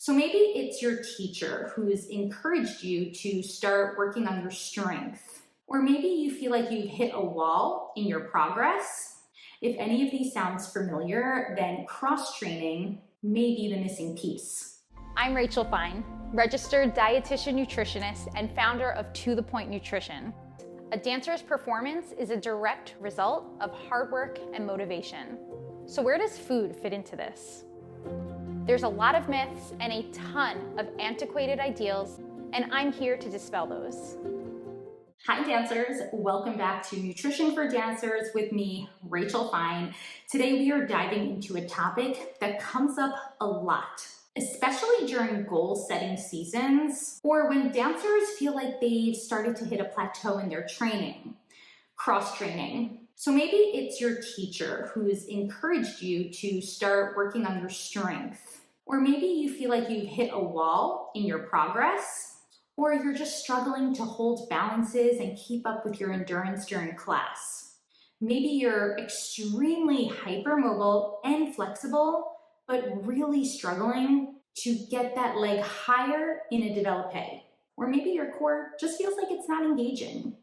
So maybe it's your teacher who's encouraged you to start working on your strength. Or maybe you feel like you've hit a wall in your progress. If any of these sounds familiar, then cross-training may be the missing piece. I'm Rachel Fine, registered dietitian nutritionist and founder of To The Point Nutrition. A dancer's performance is a direct result of hard work and motivation. So where does food fit into this? There's a lot of myths and a ton of antiquated ideals, and I'm here to dispel those. Hi dancers, welcome back to Nutrition for Dancers with me, Rachel Fine. Today we are diving into a topic that comes up a lot, especially during goal setting seasons or when dancers feel like they've started to hit a plateau in their training, cross-training. So maybe it's your teacher who's encouraged you to start working on your strength. Or maybe you feel like you've hit a wall in your progress, or you're just struggling to hold balances and keep up with your endurance during class. Maybe you're extremely hypermobile and flexible, but really struggling to get that leg higher in a développé. Or maybe your core just feels like it's not engaging.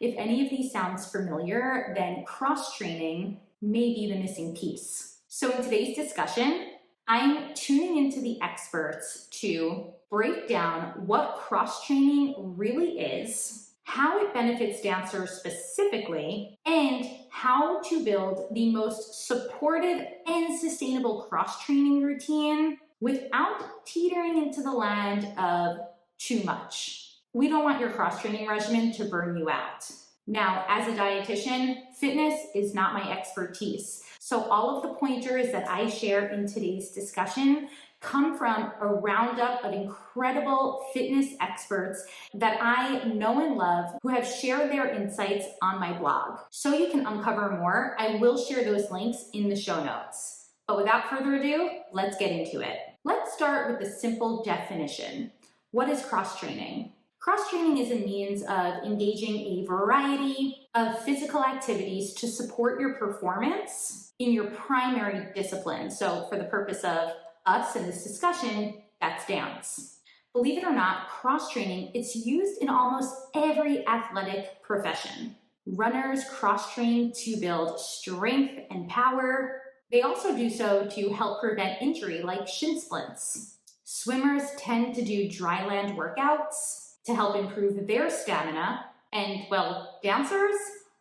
If any of these sounds familiar, then cross-training may be the missing piece. So in today's discussion, I'm tuning into the experts to break down what cross-training really is, how it benefits dancers specifically, and how to build the most supportive and sustainable cross-training routine without teetering into the land of too much. We don't want your cross-training regimen to burn you out. Now, as a dietitian, fitness is not my expertise. So all of the pointers that I share in today's discussion come from a roundup of incredible fitness experts that I know and love who have shared their insights on my blog. So you can uncover more. I will share those links in the show notes. But without further ado, let's get into it. Let's start with the simple definition. What is cross-training? Cross-training is a means of engaging a variety of physical activities to support your performance in your primary discipline. So for the purpose of us in this discussion, that's dance. Believe it or not, cross-training, it's used in almost every athletic profession. Runners cross-train to build strength and power. They also do so to help prevent injury like shin splints. Swimmers tend to do dry land workouts to help improve their stamina. And well, dancers,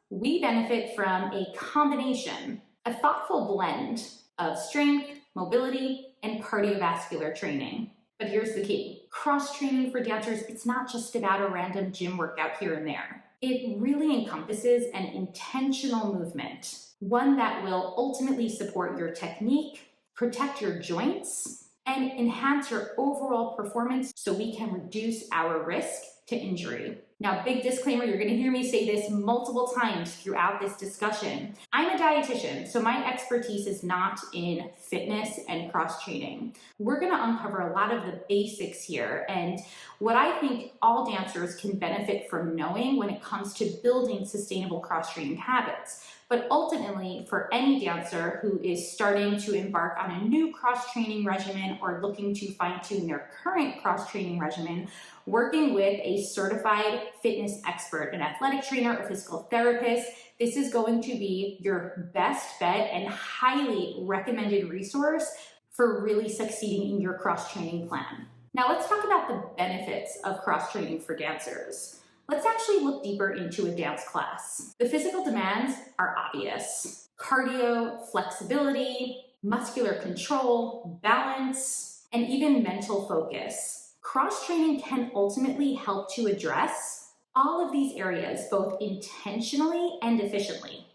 we benefit from a combination, a thoughtful blend of strength, mobility, and cardiovascular training. But here's the key. Cross-training for dancers, it's not just about a random gym workout here and there. It really encompasses an intentional movement, one that will ultimately support your technique, protect your joints, and enhance your overall performance so we can reduce our risk to injury. Now, big disclaimer, you're gonna hear me say this multiple times throughout this discussion. I'm a dietitian, so my expertise is not in fitness and cross-training. We're gonna uncover a lot of the basics here and what I think all dancers can benefit from knowing when it comes to building sustainable cross-training habits. But ultimately, for any dancer who is starting to embark on a new cross-training regimen or looking to fine-tune their current cross-training regimen, working with a certified fitness expert, an athletic trainer or physical therapist, this is going to be your best bet and highly recommended resource for really succeeding in your cross-training plan. Now let's talk about the benefits of cross-training for dancers. Let's actually look deeper into a dance class. The physical demands are obvious. Cardio, flexibility, muscular control, balance, and even mental focus. Cross-training can ultimately help to address all of these areas, both intentionally and efficiently.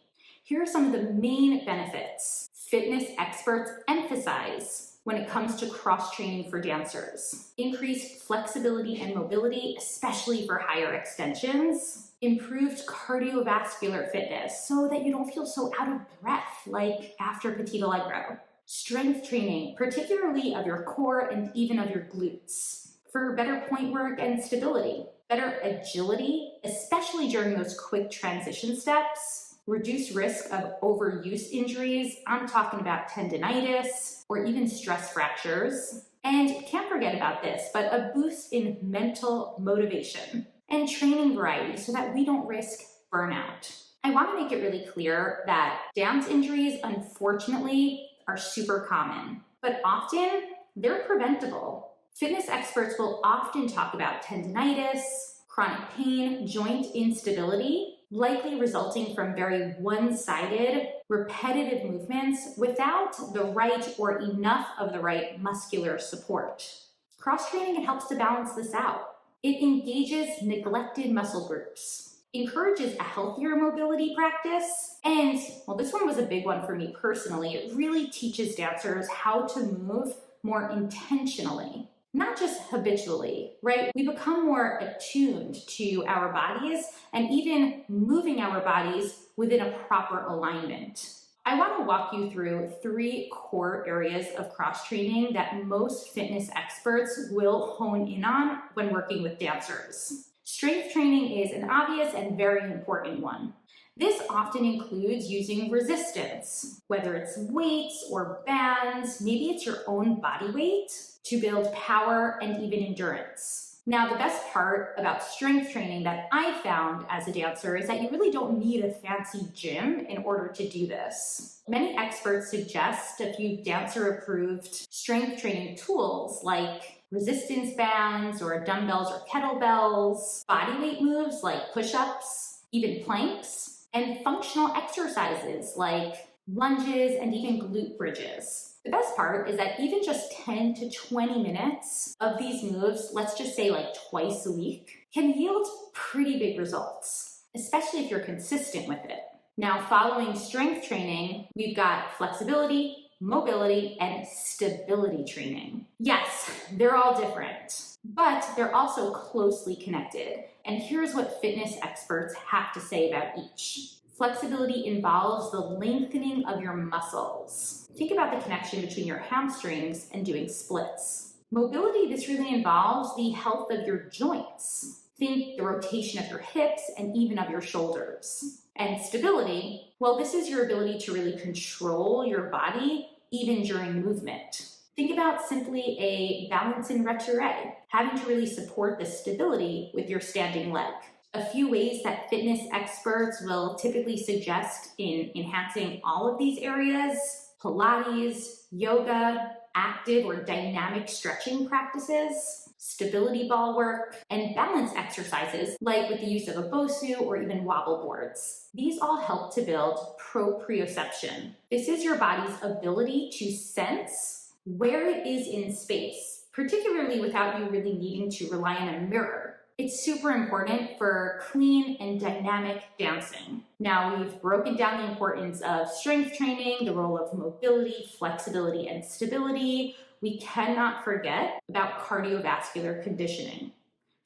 Here are some of the main benefits fitness experts emphasize when it comes to cross-training for dancers. Increased flexibility and mobility, especially for higher extensions. Improved cardiovascular fitness so that you don't feel so out of breath like after petit allegro. Strength training, particularly of your core and even of your glutes. For better point work and stability. Better agility, especially during those quick transition steps. Reduced risk of overuse injuries. I'm talking about tendinitis or even stress fractures. And can't forget about this, but a boost in mental motivation and training variety so that we don't risk burnout. I want to make it really clear that dance injuries, unfortunately, are super common, but often they're preventable. Fitness experts will often talk about tendinitis, chronic pain, joint instability, likely resulting from very one-sided, repetitive movements without the right or enough of the right muscular support. Cross-training helps to balance this out. It engages neglected muscle groups, encourages a healthier mobility practice, and, well, this one was a big one for me personally, it really teaches dancers how to move more intentionally, not just habitually, right? We become more attuned to our bodies and even moving our bodies within a proper alignment. I want to walk you through 3 core areas of cross-training that most fitness experts will hone in on when working with dancers. Strength training is an obvious and very important one. This often includes using resistance, whether it's weights or bands, maybe it's your own body weight, to build power and even endurance. Now, the best part about strength training that I found as a dancer is that you really don't need a fancy gym in order to do this. Many experts suggest a few dancer-approved strength training tools like resistance bands or dumbbells or kettlebells, body weight moves like push-ups, even planks, and functional exercises like lunges and even glute bridges. The best part is that even just 10 to 20 minutes of these moves, let's just say like twice a week, can yield pretty big results, especially if you're consistent with it. Now, following strength training, we've got flexibility, mobility, and stability training. Yes, they're all different, but they're also closely connected. And here's what fitness experts have to say about each. Flexibility involves the lengthening of your muscles. Think about the connection between your hamstrings and doing splits. Mobility, this really involves the health of your joints. Think the rotation of your hips and even of your shoulders. And stability, well, this is your ability to really control your body even during movement. Think about simply a balance in retiré, having to really support the stability with your standing leg. A few ways that fitness experts will typically suggest in enhancing all of these areas: Pilates, yoga, active or dynamic stretching practices, stability ball work, and balance exercises like with the use of a BOSU or even wobble boards. These all help to build proprioception. This is your body's ability to sense where it is in space, particularly without you really needing to rely on a mirror. It's super important for clean and dynamic dancing. Now, we've broken down the importance of strength training, the role of mobility, flexibility, and stability. We cannot forget about cardiovascular conditioning.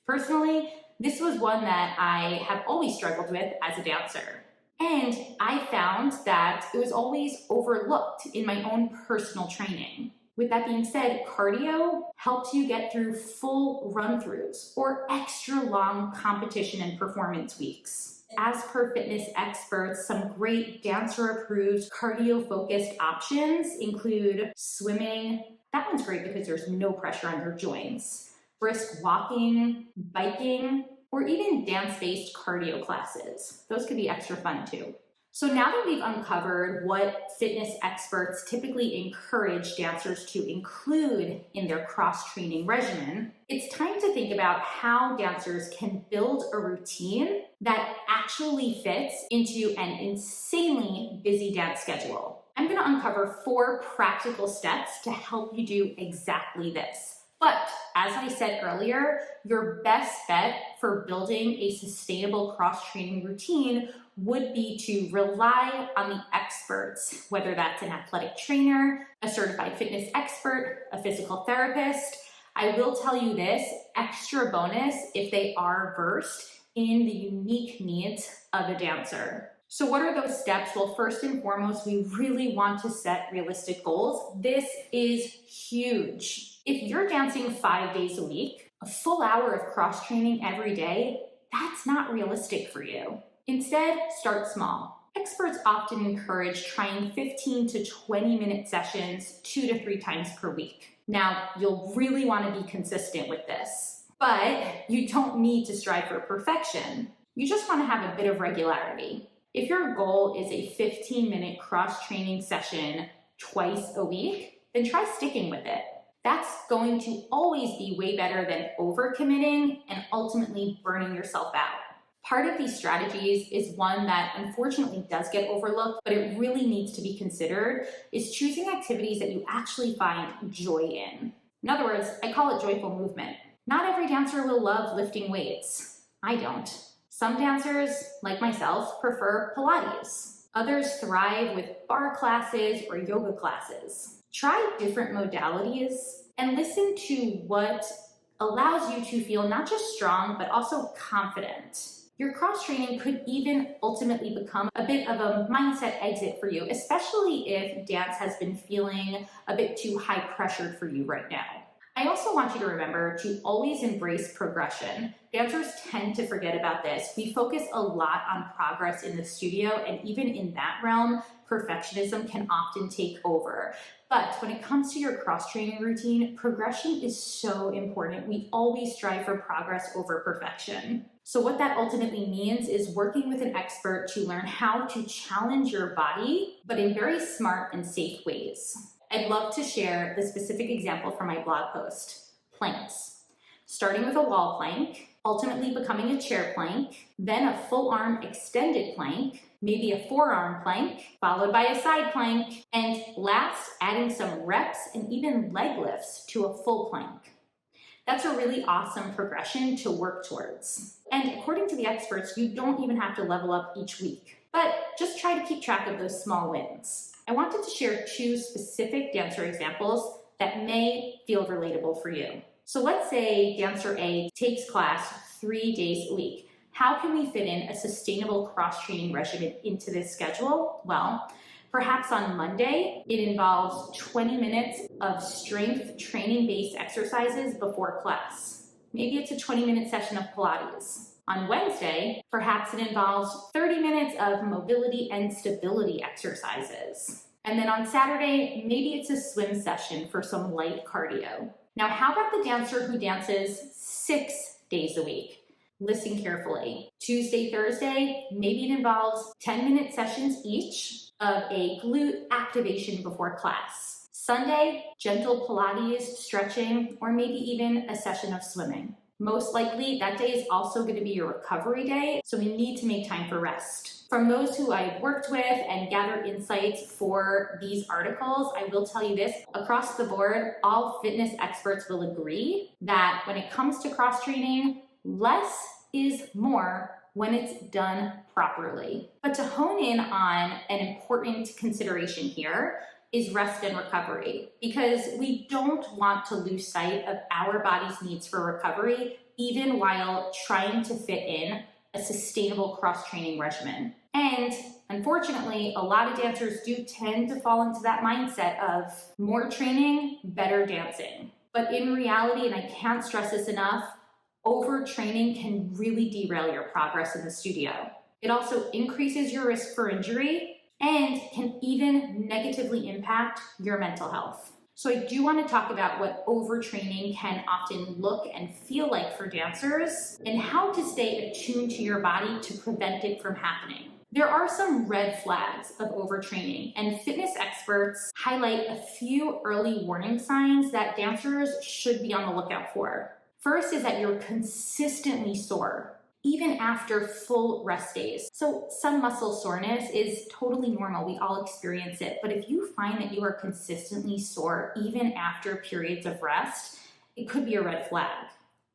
Personally, this was one that I have always struggled with as a dancer. And I found that it was always overlooked in my own personal training. With that being said, cardio helps you get through full run-throughs or extra long competition and performance weeks. As per fitness experts, some great dancer-approved cardio-focused options include swimming. That one's great because there's no pressure on your joints. Brisk walking, biking, or even dance-based cardio classes. Those could be extra fun too. So now that we've uncovered what fitness experts typically encourage dancers to include in their cross-training regimen, it's time to think about how dancers can build a routine that actually fits into an insanely busy dance schedule. I'm going to uncover 4 practical steps to help you do exactly this. But as I said earlier, your best bet for building a sustainable cross-training routine would be to rely on the experts, whether that's an athletic trainer, a certified fitness expert, a physical therapist. I will tell you this, extra bonus if they are versed in the unique needs of a dancer. So what are those steps? Well, first and foremost, we really want to set realistic goals. This is huge. If you're dancing 5 days a week, a full hour of cross-training every day, that's not realistic for you. Instead, start small. Experts often encourage trying 15 to 20-minute sessions 2 to 3 times per week. Now, you'll really want to be consistent with this, but you don't need to strive for perfection. You just want to have a bit of regularity. If your goal is a 15-minute cross-training session twice a week, then try sticking with it. That's going to always be way better than overcommitting and ultimately burning yourself out. Part of these strategies is one that unfortunately does get overlooked, but it really needs to be considered, is choosing activities that you actually find joy in. In other words, I call it joyful movement. Not every dancer will love lifting weights. I don't. Some dancers, like myself, prefer Pilates. Others thrive with bar classes or yoga classes. Try different modalities and listen to what allows you to feel not just strong, but also confident. Your cross-training could even ultimately become a bit of a mindset exit for you, especially if dance has been feeling a bit too high pressured for you right now. I also want you to remember to always embrace progression. Dancers tend to forget about this. We focus a lot on progress in the studio, and even in that realm, perfectionism can often take over. But when it comes to your cross-training routine, progression is so important. We always strive for progress over perfection. So what that ultimately means is working with an expert to learn how to challenge your body, but in very smart and safe ways. I'd love to share the specific example from my blog post, planks. Starting with a wall plank, ultimately becoming a chair plank, then a full arm extended plank, maybe a forearm plank, followed by a side plank, and last, adding some reps and even leg lifts to a full plank. That's a really awesome progression to work towards. And according to the experts, you don't even have to level up each week, but just try to keep track of those small wins. I wanted to share 2 specific dancer examples that may feel relatable for you. So let's say dancer A takes class 3 days a week. How can we fit in a sustainable cross-training regimen into this schedule? Well, perhaps on Monday, it involves 20 minutes of strength training-based exercises before class. Maybe it's a 20-minute session of Pilates. On Wednesday, perhaps it involves 30 minutes of mobility and stability exercises. And then on Saturday, maybe it's a swim session for some light cardio. Now, how about the dancer who dances 6 days a week? Listen carefully. Tuesday, Thursday, maybe it involves 10-minute sessions each of a glute activation before class. Sunday, gentle Pilates, stretching, or maybe even a session of swimming. Most likely, that day is also going to be your recovery day, so we need to make time for rest. From those who I've worked with and gathered insights for these articles, I will tell you this, across the board, all fitness experts will agree that when it comes to cross-training, less is more when it's done properly. But to hone in on an important consideration here is rest and recovery, because we don't want to lose sight of our body's needs for recovery, even while trying to fit in a sustainable cross-training regimen. And unfortunately, a lot of dancers do tend to fall into that mindset of more training, better dancing. But in reality, and I can't stress this enough, overtraining can really derail your progress in the studio. It also increases your risk for injury and can even negatively impact your mental health. So I do want to talk about what overtraining can often look and feel like for dancers and how to stay attuned to your body to prevent it from happening. There are some red flags of overtraining, and fitness experts highlight a few early warning signs that dancers should be on the lookout for. First is that you're consistently sore, even after full rest days. So some muscle soreness is totally normal. We all experience it. But if you find that you are consistently sore even after periods of rest, it could be a red flag.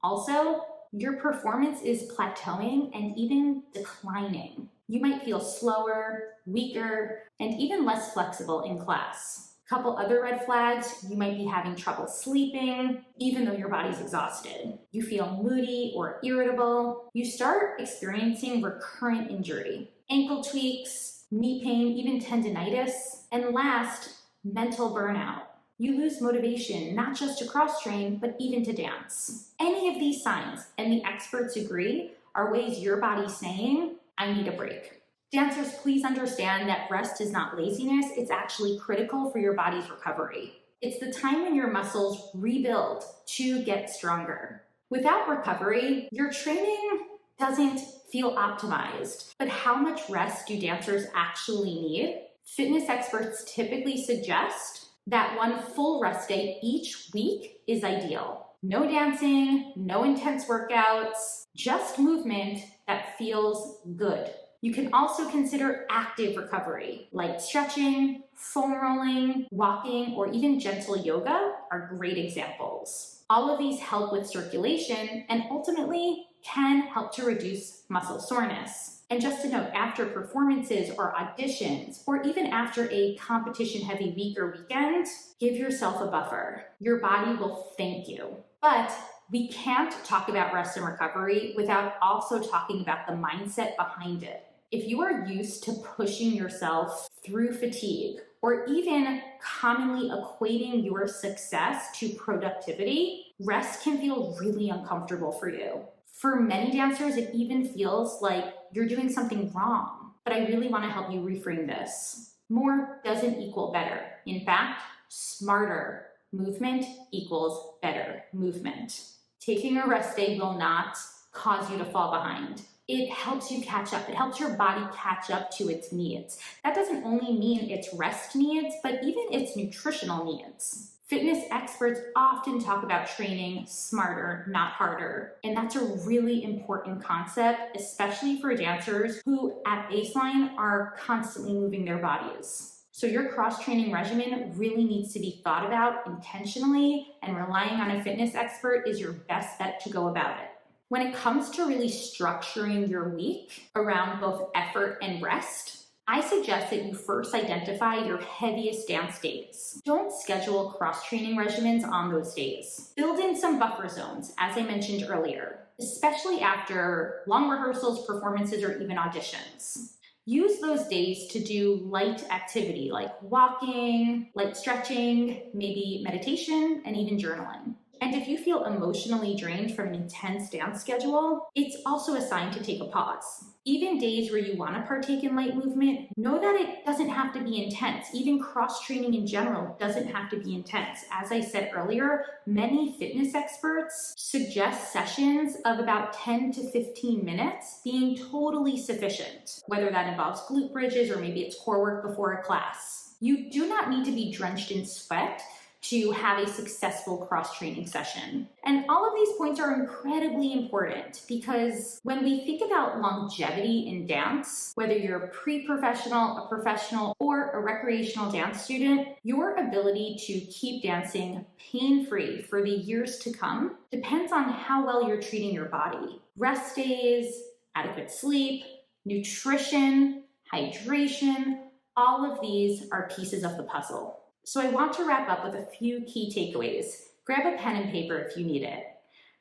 Also, your performance is plateauing and even declining. You might feel slower, weaker, and even less flexible in class. Couple other red flags, you might be having trouble sleeping, even though your body's exhausted. You feel moody or irritable. You start experiencing recurrent injury, ankle tweaks, knee pain, even tendinitis. And last, mental burnout. You lose motivation, not just to cross-train, but even to dance. Any of these signs, and the experts agree, are ways your body's saying, I need a break. Dancers, please understand that rest is not laziness. It's actually critical for your body's recovery. It's the time when your muscles rebuild to get stronger. Without recovery, your training doesn't feel optimized. But how much rest do dancers actually need? Fitness experts typically suggest that one full rest day each week is ideal. No dancing, no intense workouts, just movement that feels good. You can also consider active recovery, like stretching, foam rolling, walking, or even gentle yoga are great examples. All of these help with circulation and ultimately can help to reduce muscle soreness. And just a note, after performances or auditions, or even after a competition-heavy week or weekend, give yourself a buffer. Your body will thank you. But we can't talk about rest and recovery without also talking about the mindset behind it. If you are used to pushing yourself through fatigue, or even commonly equating your success to productivity, rest can feel really uncomfortable for you. For many dancers, it even feels like you're doing something wrong. But I really want to help you reframe this. More doesn't equal better. In fact, smarter movement equals better movement. Taking a rest day will not cause you to fall behind. It helps you catch up. It helps your body catch up to its needs. That doesn't only mean its rest needs, but even its nutritional needs. Fitness experts often talk about training smarter, not harder. And that's a really important concept, especially for dancers who at baseline are constantly moving their bodies. So your cross-training regimen really needs to be thought about intentionally, and relying on a fitness expert is your best bet to go about it. When it comes to really structuring your week around both effort and rest, I suggest that you first identify your heaviest dance days. Don't schedule cross-training regimens on those days. Build in some buffer zones, as I mentioned earlier, especially after long rehearsals, performances, or even auditions. Use those days to do light activity like walking, light stretching, maybe meditation, and even journaling. And if you feel emotionally drained from an intense dance schedule, it's also a sign to take a pause. Even days where you want to partake in light movement, know that it doesn't have to be intense. Even cross-training in general doesn't have to be intense. As I said earlier, many fitness experts suggest sessions of about 10 to 15 minutes being totally sufficient, whether that involves glute bridges or maybe it's core work before a class. You do not need to be drenched in sweat to have a successful cross-training session. And all of these points are incredibly important because when we think about longevity in dance, whether you're a pre-professional, a professional, or a recreational dance student, your ability to keep dancing pain-free for the years to come depends on how well you're treating your body. Rest days, adequate sleep, nutrition, hydration, all of these are pieces of the puzzle. So I want to wrap up with a few key takeaways. Grab a pen and paper if you need it.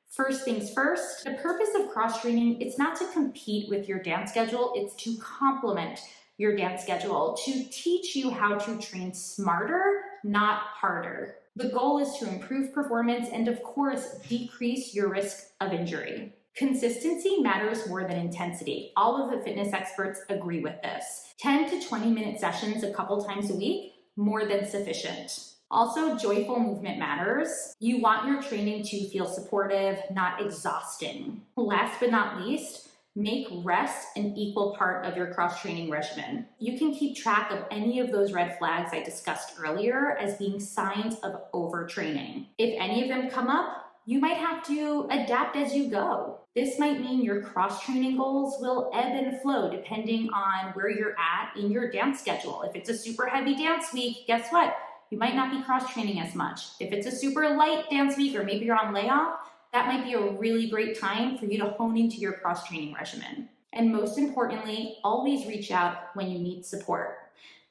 First things first, the purpose of cross-training, it's not to compete with your dance schedule, it's to complement your dance schedule, to teach you how to train smarter, not harder. The goal is to improve performance and, of course, decrease your risk of injury. Consistency matters more than intensity. All of the fitness experts agree with this. 10 to 20-minute sessions a couple times a week, more than sufficient. Also, joyful movement matters. You want your training to feel supportive, not exhausting. Last but not least, make rest an equal part of your cross-training regimen. You can keep track of any of those red flags I discussed earlier as being signs of overtraining. If any of them come up, you might have to adapt as you go. This might mean your cross-training goals will ebb and flow depending on where you're at in your dance schedule. If it's a super heavy dance week, guess what? You might not be cross-training as much. If it's a super light dance week or maybe you're on layoff, that might be a really great time for you to hone into your cross-training regimen. And most importantly, always reach out when you need support.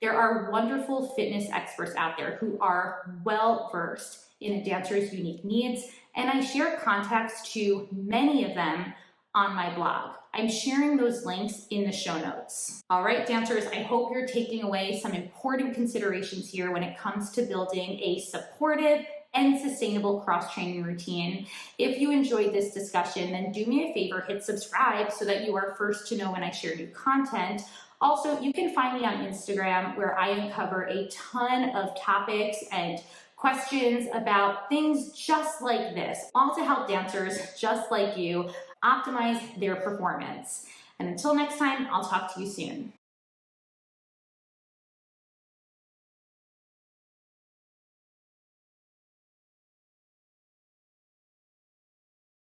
There are wonderful fitness experts out there who are well-versed in a dancer's unique needs, and I share contacts to many of them on my blog. I'm sharing those links in the show notes. All right, dancers, I hope you're taking away some important considerations here when it comes to building a supportive and sustainable cross-training routine. If you enjoyed this discussion, then do me a favor, hit subscribe so that you are first to know when I share new content. Also, you can find me on Instagram where I uncover a ton of topics and questions about things just like this, all to help dancers just like you optimize their performance. And until next time, I'll talk to you soon.